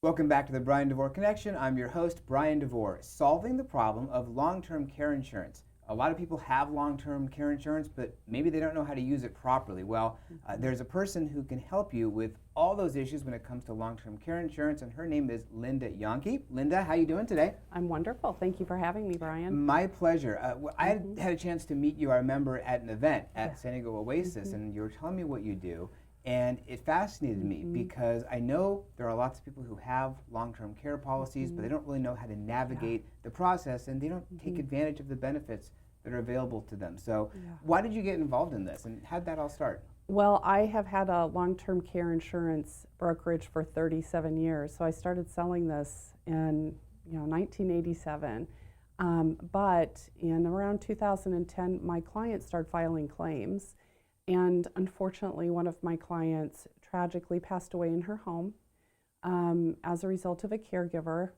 Welcome back to the Bryan Devore Connection. I'm your host, Bryan Devore, solving the problem of long-term care insurance. A lot of people have long-term care insurance, but maybe they don't know how to use it properly. Well, there's a person who can help you with all those issues when it comes to long-term care insurance, and her name is Linda Jahnke. Linda, how you doing today? I'm wonderful. Thank you for having me, Bryan. My pleasure. I had a chance to meet you, I remember, at an event at San Diego Oasis, and you were telling me what you do. And it fascinated me because I know there are lots of people who have long-term care policies, but they don't really know how to navigate the process, and they don't take advantage of the benefits that are available to them. So why did you get involved in this, and how did that all start? Well, I have had a long-term care insurance brokerage for 37 years. So I started selling this in 1987. But in around 2010, my clients started filing claims. And unfortunately, one of my clients tragically passed away in her home as a result of a caregiver,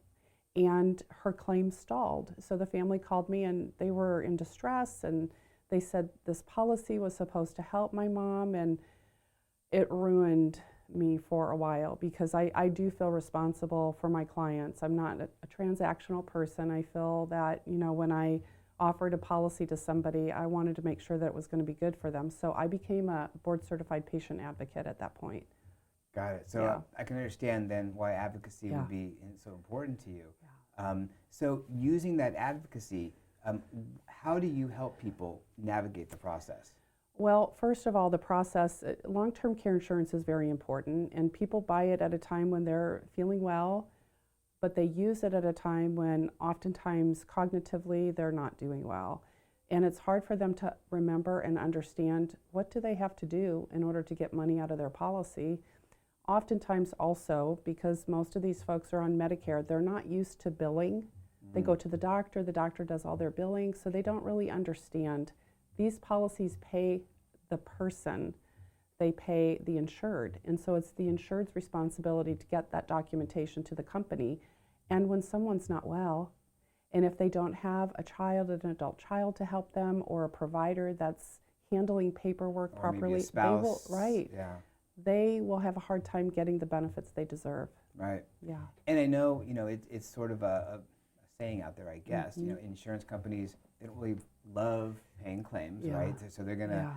and her claim stalled. So the family called me and they were in distress, and they said this policy was supposed to help my mom, and it ruined me for a while because I do feel responsible for my clients. I'm not a transactional person. I feel that, when I offered a policy to somebody, I wanted to make sure that it was going to be good for them. So I became a board certified patient advocate at that point. Got it. So I can understand then why advocacy would be so important to you. So using that advocacy, how do you help people navigate the process? Well, first of all, the process, long-term care insurance is very important, and people buy it at a time when they're feeling well, but they use it at a time when oftentimes cognitively they're not doing well. And it's hard for them to remember and understand what do they have to do in order to get money out of their policy. Oftentimes also, because most of these folks are on Medicare, they're not used to billing. They go to the doctor does all their billing, so they don't really understand. These policies pay the person, they pay the insured. And so it's the insured's responsibility to get that documentation to the company. And when someone's not well, and if they don't have a child, an adult child to help them, or a provider that's handling paperwork properly, maybe a spouse. They will have a hard time getting the benefits they deserve. Right. Yeah. And I know, it's sort of a saying out there, I guess. Insurance companies, they don't really love paying claims, right? So they're gonna,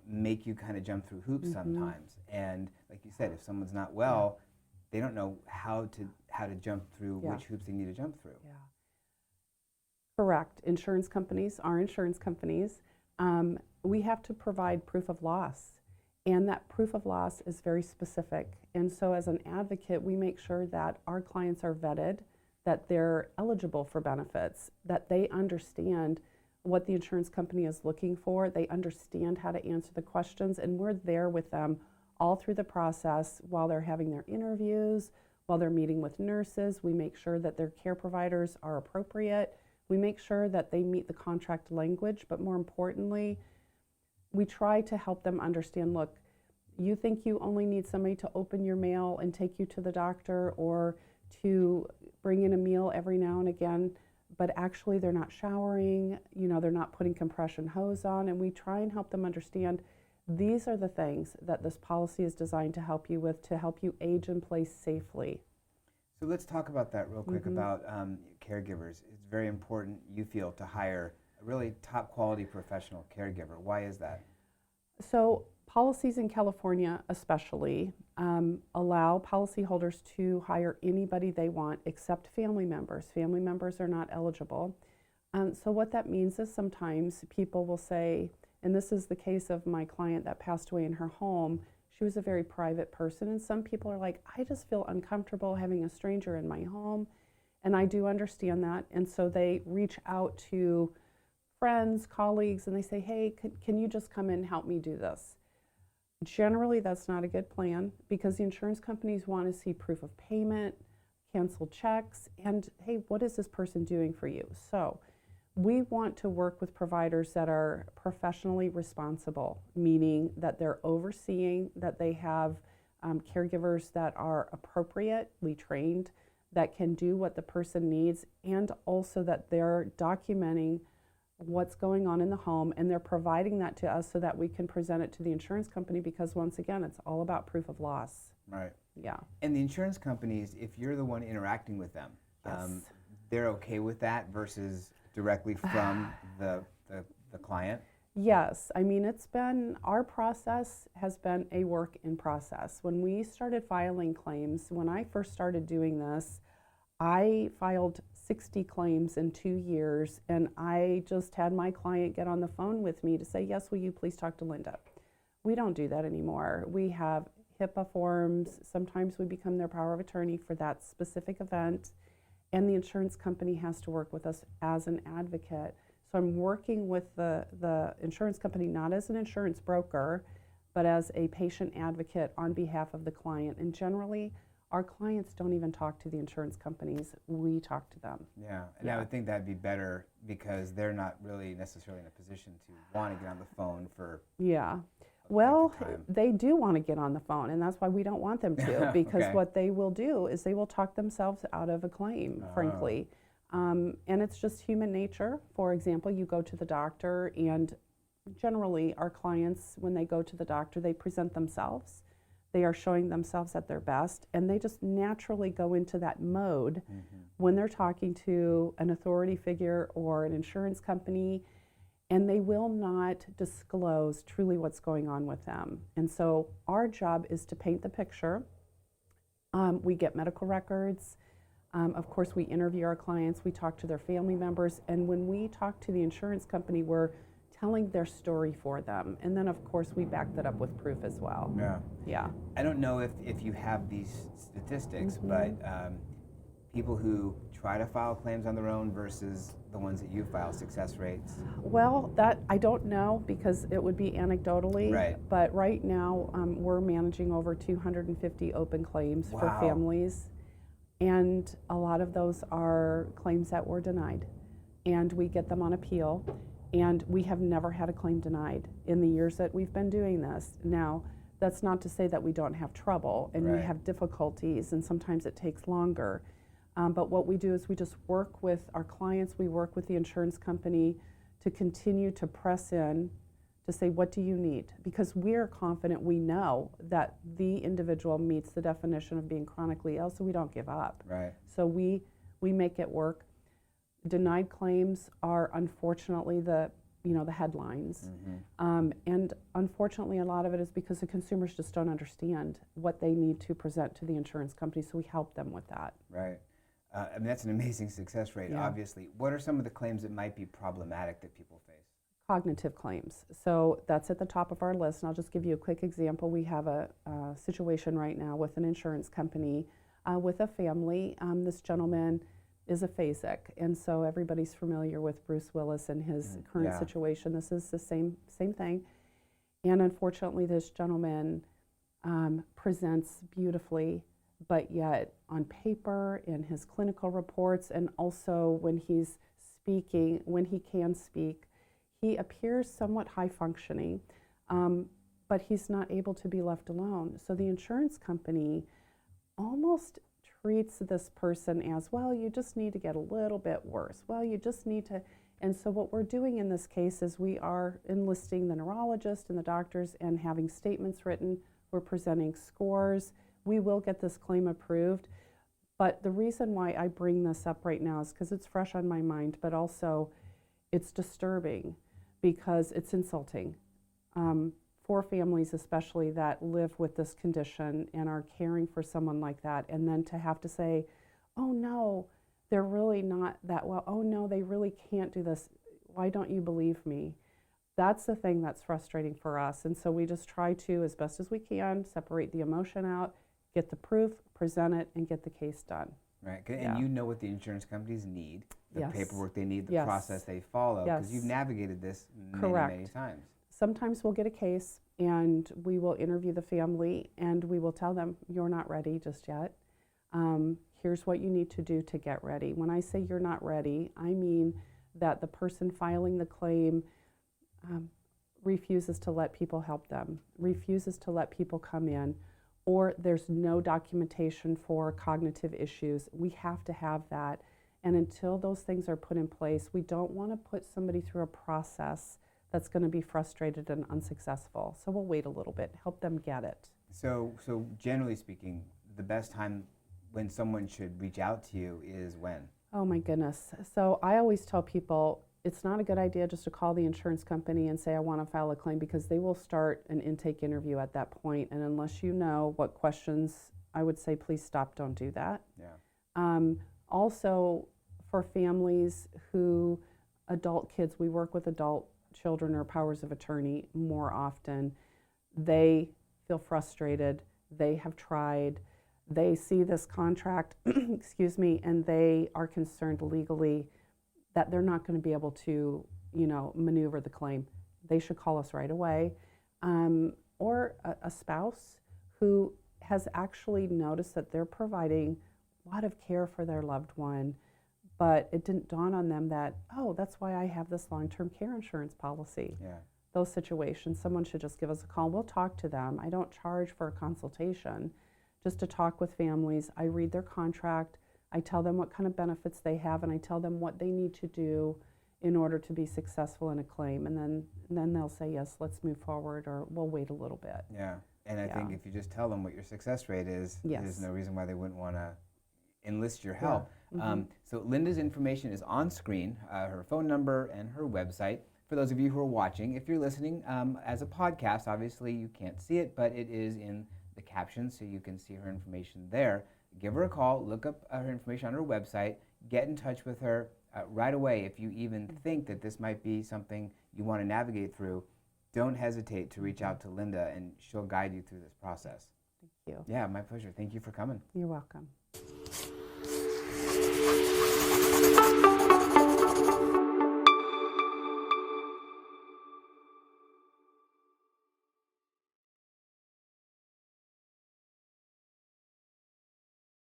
make you kind of jump through hoops sometimes. And like you said, if someone's not well, they don't know how to jump through which hoops they need to jump through. Yeah. Correct. Insurance companies are insurance companies. We have to provide proof of loss, and that proof of loss is very specific. And so as an advocate, we make sure that our clients are vetted, that they're eligible for benefits, that they understand what the insurance company is looking for, they understand how to answer the questions, and we're there with them all through the process while they're having their interviews, while they're meeting with nurses. We make sure that their care providers are appropriate. We make sure that they meet the contract language, but more importantly, we try to help them understand, look, you think you only need somebody to open your mail and take you to the doctor or to bring in a meal every now and again, but actually they're not showering, they're not putting compression hose on, and we try and help them understand these are the things that this policy is designed to help you with, to help you age in place safely. So let's talk about that real quick about caregivers. It's very important, you feel, to hire a really top quality professional caregiver. Why is that? So policies in California especially allow policyholders to hire anybody they want except family members. Family members are not eligible. So what that means is sometimes people will say, and this is the case of my client that passed away in her home, she was a very private person, and some people are like, I just feel uncomfortable having a stranger in my home, and I do understand that, and so they reach out to friends, colleagues, and they say, hey, can you just come in and help me do this? Generally, that's not a good plan because the insurance companies want to see proof of payment, canceled checks, and hey, what is this person doing for you? So we want to work with providers that are professionally responsible, meaning that they're overseeing, that they have caregivers that are appropriately trained, that can do what the person needs, and also that they're documenting what's going on in the home, and they're providing that to us so that we can present it to the insurance company because, once again, it's all about proof of loss. Right. Yeah. And the insurance companies, if you're the one interacting with them, Yes. they're okay with that versus directly from the client? Yes, I mean, our process has been a work in process. When we started filing claims, when I first started doing this, I filed 60 claims in 2 years, and I just had my client get on the phone with me to say, yes, will you please talk to Linda? We don't do that anymore. We have HIPAA forms. Sometimes we become their power of attorney for that specific event, and the insurance company has to work with us as an advocate. So I'm working with the insurance company not as an insurance broker, but as a patient advocate on behalf of the client. And generally, our clients don't even talk to the insurance companies. We talk to them. Yeah, and I would think that'd be better because they're not really necessarily in a position to want to get on the phone for Yeah. a Well, length of time. they do want to get on the phone, and that's why we don't want them to, because Okay. what they will do is they will talk themselves out of a claim, frankly. And it's just human nature. For example, you go to the doctor, and generally our clients, when they go to the doctor, they present themselves. They are showing themselves at their best, and they just naturally go into that mode when they're talking to an authority figure or an insurance company, and they will not disclose truly what's going on with them. And so our job is to paint the picture. We get medical records. Of course, we interview our clients, we talk to their family members, and when we talk to the insurance company, we're telling their story for them. And then, of course, we back that up with proof as well. Yeah. Yeah. I don't know if you have these statistics, but people who try to file claims on their own versus the ones that you file, success rates. Well, that I don't know because it would be anecdotally. Right. But right now, we're managing over 250 open claims for Wow. families. And a lot of those are claims that were denied. And we get them on appeal. And we have never had a claim denied in the years that we've been doing this. Now, that's not to say that we don't have trouble and we Right. have difficulties, and sometimes it takes longer. But what we do is we just work with our clients, we work with the insurance company to continue to press in to say, what do you need? Because we're confident we know that the individual meets the definition of being chronically ill, so we don't give up. Right. So we make it work. Denied claims are unfortunately the headlines. And unfortunately, a lot of it is because the consumers just don't understand what they need to present to the insurance company, so we help them with that. Right. I mean, that's an amazing success rate, Yeah. obviously. What are some of the claims that might be problematic that people face? Cognitive claims. So that's at the top of our list, and I'll just give you a quick example. We have a situation right now with an insurance company with a family. This gentleman is aphasic, and so everybody's familiar with Bruce Willis and his current Yeah. situation. This is the same thing. And unfortunately, this gentleman presents beautifully, but yet on paper, in his clinical reports, and also when he's speaking, when he can speak, he appears somewhat high functioning, but he's not able to be left alone. So the insurance company almost treats this person as, well, you just need to get a little bit worse. Well, you just need to. And so what we're doing in this case is we are enlisting the neurologist and the doctors and having statements written. We're presenting scores. We will get this claim approved. But the reason why I bring this up right now is because it's fresh on my mind, but also it's disturbing because it's insulting for families especially that live with this condition and are caring for someone like that, and then to have to say, oh no, they're really not that well, oh no, they really can't do this, why don't you believe me? That's the thing that's frustrating for us, and so we just try to, as best as we can, separate the emotion out, get the proof, present it, and get the case done. Right, Yeah. and you know what the insurance companies need, the Yes. paperwork they need, the Yes. process they follow, because you've Yes. navigated this many, Correct. many times. Sometimes we'll get a case and we will interview the family and we will tell them, you're not ready just yet. Here's what you need to do to get ready. When I say you're not ready, I mean that the person filing the claim refuses to let people help them, refuses to let people come in, or there's no documentation for cognitive issues. We have to have that. And until those things are put in place, we don't want to put somebody through a process that's going to be frustrated and unsuccessful. So we'll wait a little bit, help them get it. So generally speaking, the best time when someone should reach out to you is when? Oh my goodness. So I always tell people it's not a good idea just to call the insurance company and say, I want to file a claim, because they will start an intake interview at that point. And unless you know what questions, I would say, please stop, don't do that. Yeah. Also, for families who, adult kids, we work with adult children or powers of attorney more often. They feel frustrated. They have tried. They see this contract, excuse me, and they are concerned legally that they're not going to be able to, maneuver the claim. They should call us right away. Or a spouse who has actually noticed that they're providing a lot of care for their loved one, but it didn't dawn on them that, oh, that's why I have this long-term care insurance policy. Yeah. Those situations, someone should just give us a call. We'll talk to them. I don't charge for a consultation, just to talk with families. I read their contract. I tell them what kind of benefits they have, and I tell them what they need to do in order to be successful in a claim. And then they'll say, yes, let's move forward, or we'll wait a little bit. Yeah. And I think if you just tell them what your success rate is, there's no reason why they wouldn't want to enlist your help. Yeah. So Linda's information is on screen, her phone number and her website. For those of you who are watching, if you're listening as a podcast, obviously you can't see it, but it is in the captions, so you can see her information there. Give her a call, look up her information on her website, get in touch with her right away. If you even think that this might be something you want to navigate through, don't hesitate to reach out to Linda, and she'll guide you through this process. Thank you. Yeah, my pleasure. Thank you for coming. You're welcome.